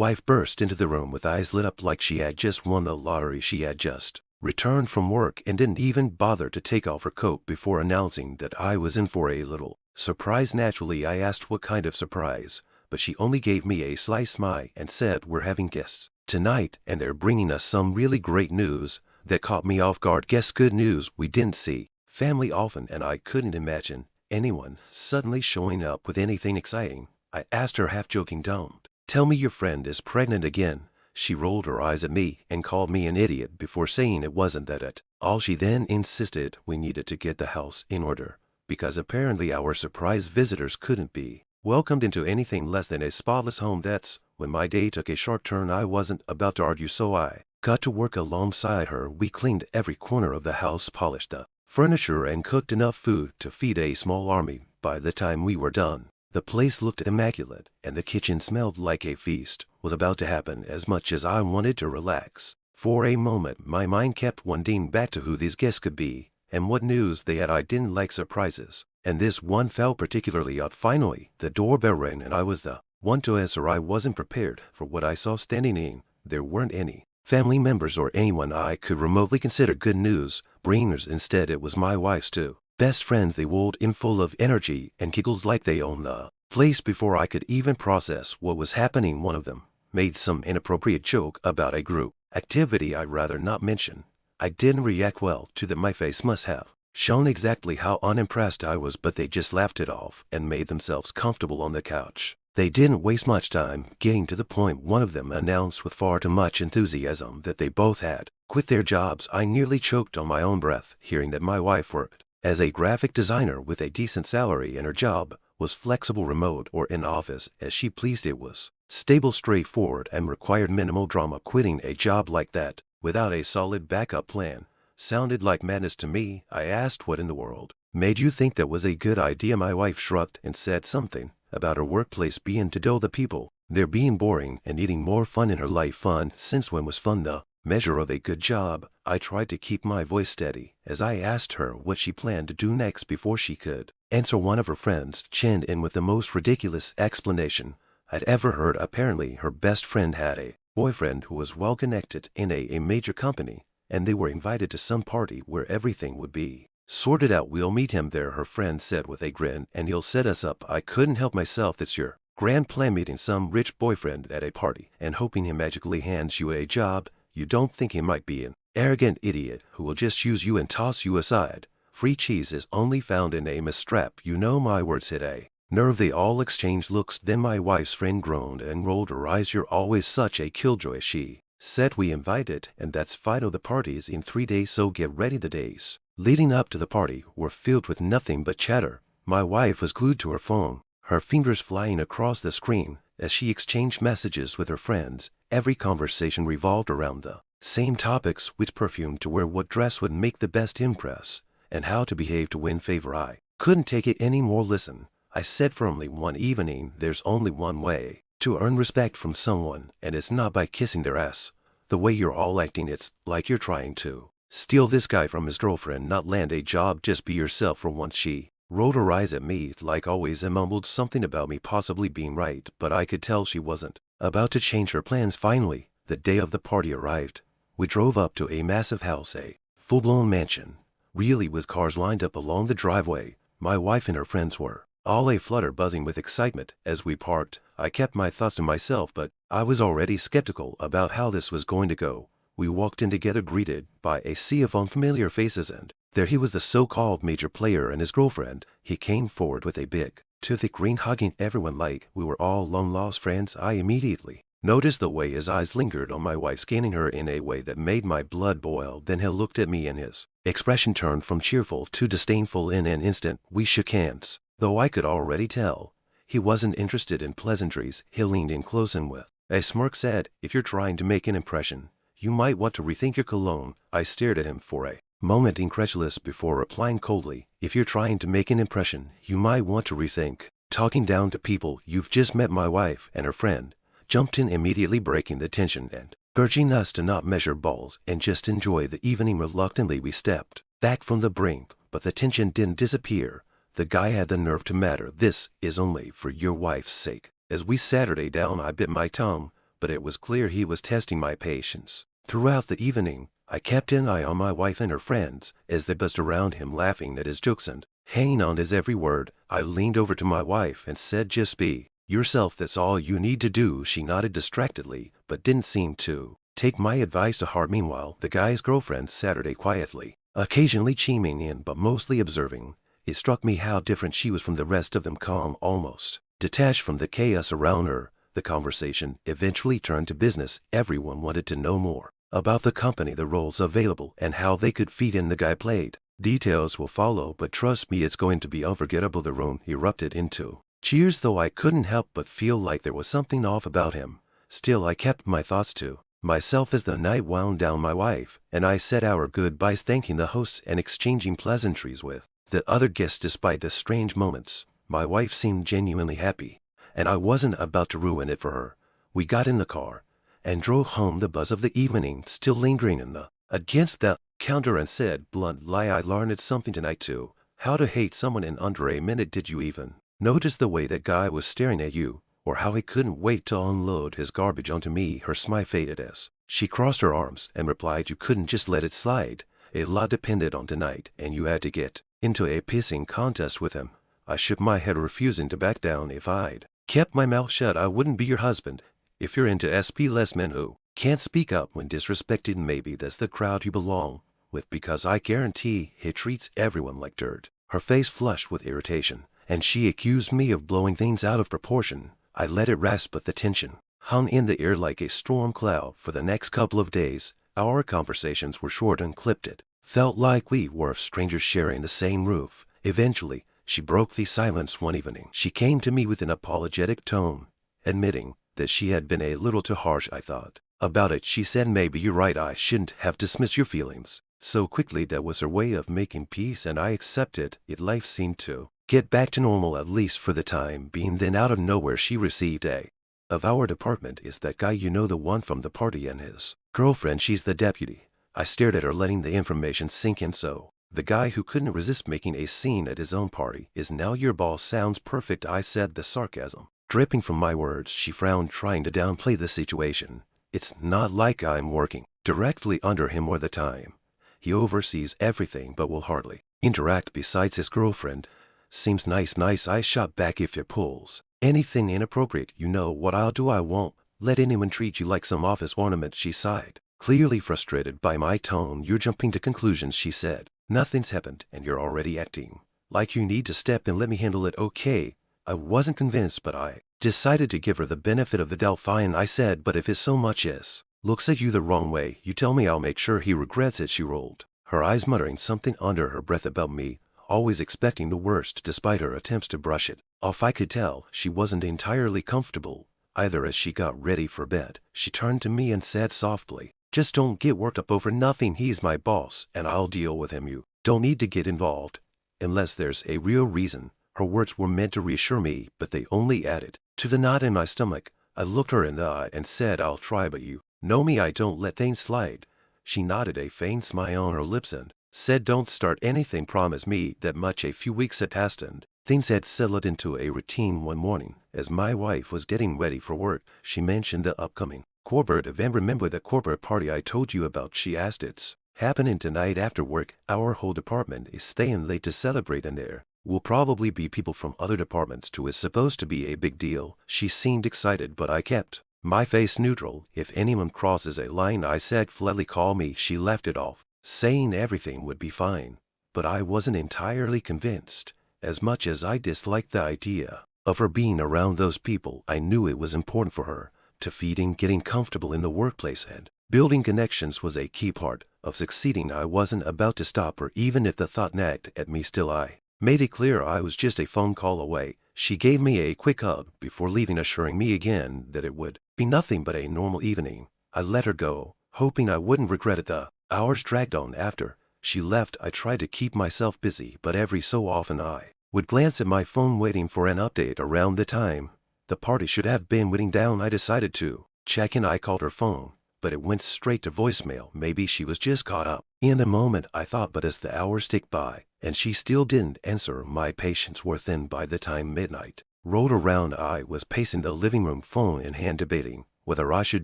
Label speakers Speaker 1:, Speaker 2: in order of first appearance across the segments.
Speaker 1: wife burst into the room with eyes lit up like she had just won the lottery. She had just returned from work and didn't even bother to take off her coat before announcing that I was in for a little surprise. Naturally, I asked what kind of surprise, but she only gave me a sly smile and said, "We're having guests tonight, and they're bringing us some really great news." That caught me off guard. Guess good news. We didn't see family often, and I couldn't imagine anyone suddenly showing up with anything exciting. I asked her, half joking, "Don't tell me your friend is pregnant again." She rolled her eyes at me and called me an idiot before saying it wasn't that at all. She then insisted we needed to get the house in order, because apparently our surprise visitors couldn't be welcomed into anything less than a spotless home. That's when my day took a sharp turn. I wasn't about to argue, so I got to work alongside her. We cleaned every corner of the house, polished the furniture, and cooked enough food to feed a small army. By the time we were done, the place looked immaculate, and the kitchen smelled like a feast was about to happen. As much as I wanted to relax, for a moment my mind kept wandering back to who these guests could be and what news they had. I didn't like surprises, and this one felt particularly odd. Finally, the doorbell rang, and I was the one to answer. I wasn't prepared for what I saw standing in. There weren't any family members or anyone I could remotely consider good news bringers. Instead, it was my wife's two best friends. They rolled in full of energy and giggles like they owned the place. Before I could even process what was happening, one of them made some inappropriate joke about a group activity I'd rather not mention. I didn't react well to that. My face must have shown exactly how unimpressed I was, but they just laughed it off and made themselves comfortable on the couch. They didn't waste much time getting to the point. One of them announced with far too much enthusiasm that they both had quit their jobs. I nearly choked on my own breath hearing that my wife worked as a graphic designer with a decent salary, and her job was flexible, remote, or in office as she pleased. It was stable, straightforward, and required minimal drama. Quitting a job like that without a solid backup plan sounded like madness to me. I asked, "What in the world made you think that was a good idea?" My wife shrugged and said something about her workplace being to dull the people there, being boring, and needing more fun in her life. Fun? Since when was fun the measure of a good job? I tried to keep my voice steady as I asked her what she planned to do next. Before she could answer, one of her friends chimed in with the most ridiculous explanation I'd ever heard. Apparently, her best friend had a boyfriend who was well connected in a major company, and they were invited to some party where everything would be sorted out. "We'll meet him there," her friend said with a grin, "and he'll set us up." I couldn't help myself. "That's your grand plan, meeting some rich boyfriend at a party and hoping he magically hands you a job? You don't think he might be an arrogant idiot who will just use you and toss you aside? Free cheese is only found in a mistrap. You know." My words hit a nerve. They all exchanged looks. Then my wife's friend groaned and rolled her eyes. "You're always such a killjoy," she said. "We invited, and that's final. The party's in 3 days, so get ready." The days leading up to the party were filled with nothing but chatter. My wife was glued to her phone, her fingers flying across the screen as she exchanged messages with her friends. Every conversation revolved around the same topics: which perfume to wear, what dress would make the best impress, and how to behave to win favor. I couldn't take it anymore. "Listen," I said firmly one evening, "there's only one way to earn respect from someone, and it's not by kissing their ass. The way you're all acting, it's like you're trying to steal this guy from his girlfriend, not land a job. Just be yourself for once." She rolled her eyes at me like always and mumbled something about me possibly being right, but I could tell she wasn't about to change her plans. Finally, the day of the party arrived. We drove up to a massive house, a full-blown mansion, really, with cars lined up along the driveway. My wife and her friends were all a flutter, buzzing with excitement. As we parked, I kept my thoughts to myself, but I was already skeptical about how this was going to go. We walked in together, greeted by a sea of unfamiliar faces, and there he was, the so-called major player and his girlfriend. He came forward with a big, toothy grin, hugging everyone like we were all long-lost friends. I immediately noticed the way his eyes lingered on my wife, scanning her in a way that made my blood boil. Then he looked at me, and his expression turned from cheerful to disdainful in an instant. We shook hands, though I could already tell he wasn't interested in pleasantries. He leaned in close and with a smirk said, "If you're trying to make an impression, you might want to rethink your cologne." I stared at him for a moment, incredulous, before replying coldly, "If you're trying to make an impression, you might want to rethink talking down to people you've just met." My wife and her friend jumped in immediately, breaking the tension and urging us to not measure balls and just enjoy the evening. Reluctantly, we stepped back from the brink, but the tension didn't disappear. The guy had the nerve to matter. "This is only for your wife's sake." As we sat her down, I bit my tongue, but it was clear he was testing my patience. Throughout the evening, I kept an eye on my wife and her friends as they buzzed around him laughing at his jokes and hanging on his every word. I leaned over to my wife and said, "Just be yourself, that's all you need to do." She nodded distractedly, but didn't seem to take my advice to heart. Meanwhile, the guy's girlfriend sat there quietly, occasionally chiming in but mostly observing. It struck me how different she was from the rest of them, calm, almost detached from the chaos around her. The conversation eventually turned to business. Everyone wanted to know more about the company, the roles available, and how they could fit in. The guy played. Details will follow, but trust me, it's going to be unforgettable. The room erupted into cheers, though I couldn't help but feel like there was something off about him. Still, I kept my thoughts to myself as the night wound down. My wife and I said our goodbyes, thanking the hosts and exchanging pleasantries with the other guests. Despite the strange moments, my wife seemed genuinely happy, and I wasn't about to ruin it for her. We got in the car and drove home, the buzz of the evening still lingering in the against the counter, and said bluntly, "I learned something tonight too. How to hate someone in under a minute. Did you even notice the way that guy was staring at you, or how he couldn't wait to unload his garbage onto me?" Her smile faded as she crossed her arms and replied, "You couldn't just let it slide. A lot depended on tonight, and you had to get into a pissing contest with him." I shook my head, refusing to back down. If I'd kept my mouth shut, I wouldn't be your husband. If you're into SP-less men who can't speak up when disrespected, maybe that's the crowd you belong with, because I guarantee he treats everyone like dirt. Her face flushed with irritation, and she accused me of blowing things out of proportion. I let it rasp, but the tension hung in the air like a storm cloud. For the next couple of days, our conversations were short and clipped. It felt like we were strangers sharing the same roof. Eventually, she broke the silence one evening. She came to me with an apologetic tone, admitting that she had been a little too harsh, I thought, about it. She said, "Maybe you're right. I shouldn't have dismissed your feelings so quickly." That was her way of making peace, and I accepted it. Life seemed to get back to normal, at least for the time being. Then out of nowhere, she received a of our department. "Is that guy, you know, the one from the party, and his girlfriend? She's the deputy." I stared at her, letting the information sink in. "So the guy who couldn't resist making a scene at his own party is now your boss? Sounds perfect," I said, the sarcasm dripping from my words. She frowned, trying to downplay the situation. "It's not like I'm working directly under him all the time. He oversees everything but will hardly interact. Besides, his girlfriend seems nice." I shot back, "If it pulls anything inappropriate, you know what I'll do. I won't let anyone treat you like some office ornament." She sighed, clearly frustrated by my tone. "You're jumping to conclusions," she said. "Nothing's happened, and you're already acting like you need to step in. Let me handle it, okay?" I wasn't convinced, but I decided to give her the benefit of the doubt. "Fine," I said, "but if it so much as looks at you the wrong way, you tell me. I'll make sure he regrets it." She rolled her eyes, muttering something under her breath about me always expecting the worst. Despite her attempts to brush it off, I could tell she wasn't entirely comfortable either. As she got ready for bed, she turned to me and said softly, "Just don't get worked up over nothing. He's my boss, and I'll deal with him. You don't need to get involved unless there's a real reason." Her words were meant to reassure me, but they only added to the knot in my stomach. I looked her in the eye and said, "I'll try, but you know me, I don't let things slide." She nodded, a faint smile on her lips, and said, "Don't start anything. Promise me that much." A few weeks had passed, and things had settled into a routine. One morning, as my wife was getting ready for work, she mentioned the upcoming corporate event. "Remember the corporate party I told you about?" she asked. "It's happening tonight after work. Our whole department is staying late to celebrate, and there will probably be people from other departments too. It's supposed to be a big deal." She seemed excited, but I kept my face neutral. "If anyone crosses a line," I said flatly, "call me." She laughed it off, saying everything would be fine, but I wasn't entirely convinced. As much as I disliked the idea of her being around those people, I knew it was important for her to feed in. Getting comfortable in the workplace and building connections was a key part of succeeding. I wasn't about to stop her, even if the thought nagged at me. Still, I made it clear I was just a phone call away. She gave me a quick hug before leaving, assuring me again that it would be nothing but a normal evening. I let her go, hoping I wouldn't regret it. The hours dragged on after she left. I tried to keep myself busy, but every so often I would glance at my phone, waiting for an update. Around the time the party should have been winding down, I decided to check in. I called her phone, but it went straight to voicemail. Maybe she was just caught up in the moment, I thought, but as the hours ticked by and she still didn't answer, my patience wore thin. By the time midnight rolled around, I was pacing the living room, phone in hand, debating whether I should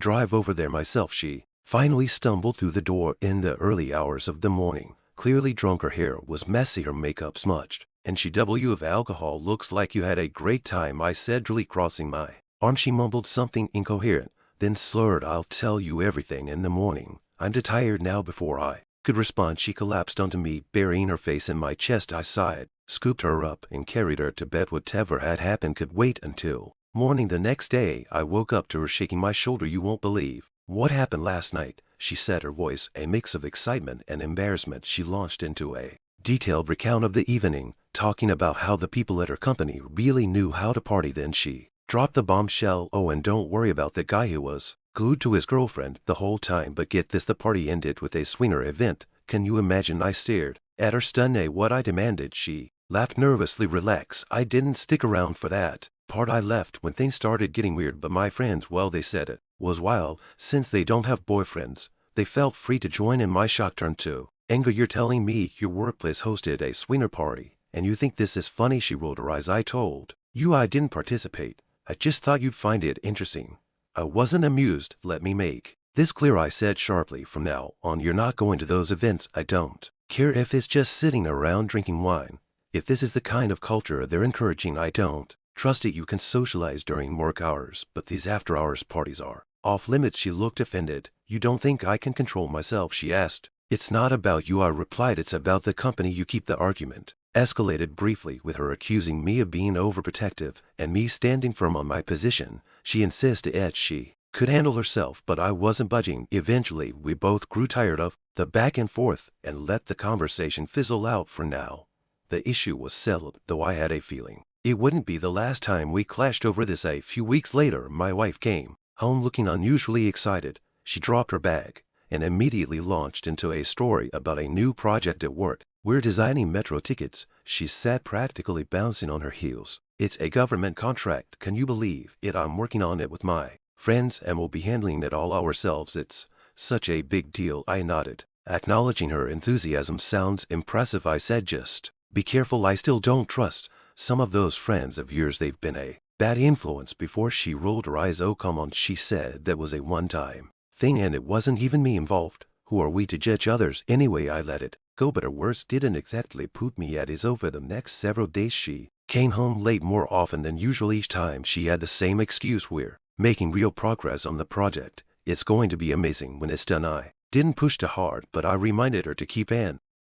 Speaker 1: drive over there myself. She finally stumbled through the door in the early hours of the morning, clearly drunk. Her hair was messy, her makeup smudged, and she W of alcohol. Looks like you had a great time, I said, drily crossing my arm. She mumbled something incoherent, then slurred, I'll tell you everything in the morning. I'm too tired now. Before I could respond, she collapsed onto me, burying her face in my chest. I sighed, scooped her up, and carried her to bed. Whatever had happened could wait until morning. The next day, I woke up to her shaking my shoulder. You won't believe what happened last night, she said, her voice a mix of excitement and embarrassment. She launched into a detailed recount of the evening, talking about how the people at her company really knew how to party. Then she dropped the bombshell, oh, and don't worry about the guy who was glued to his girlfriend the whole time. But get this, the party ended with a swinger event. Can you imagine? I stared at her, stunned. What? I demanded. She laughed nervously. Relax, I didn't stick around for that part. I left when things started getting weird. But my friends, well, they said it was wild. Since they don't have boyfriends, they felt free to join in. My shock turned to anger. You're telling me your workplace hosted a swinger party, and you think this is funny? She rolled her eyes. I told you I didn't participate. I just thought you'd find it interesting. I wasn't amused. Let me make this clear, I said sharply. From now on, you're not going to those events. I don't care if it's just sitting around drinking wine. If this is the kind of culture they're encouraging, I don't trust it. You can socialize during work hours, but these after-hours parties are off limits. She looked offended. You don't think I can control myself? She asked. It's not about you, I replied. It's about the company you keep. The argument escalated briefly, with her accusing me of being overprotective and me standing firm on my position. She insisted she could handle herself, but I wasn't budging. Eventually, we both grew tired of the back and forth and let the conversation fizzle out. For now, the issue was settled, though I had a feeling it wouldn't be the last time we clashed over this. A few weeks later, my wife came home looking unusually excited. She dropped her bag and immediately launched into a story about a new project at work. We're designing metro tickets. She sat practically bouncing on her heels. It's a government contract. Can you believe it? I'm working on it with my friends and we'll be handling it all ourselves. It's such a big deal. I nodded, acknowledging her enthusiasm. Sounds impressive, I said. Just be careful. I still don't trust some of those friends of yours. They've been a bad influence before. She rolled her eyes. Oh, come on, she said. That was a one-time thing and it wasn't even me involved. Who are we to judge others anyway? I let it go, but her words didn't exactly put me at ease. Over the next several days, she came home late more often than usual. Each time she had the same excuse: we're making real progress on the project. It's going to be amazing when it's done. I didn't push too hard, but I reminded her to keep an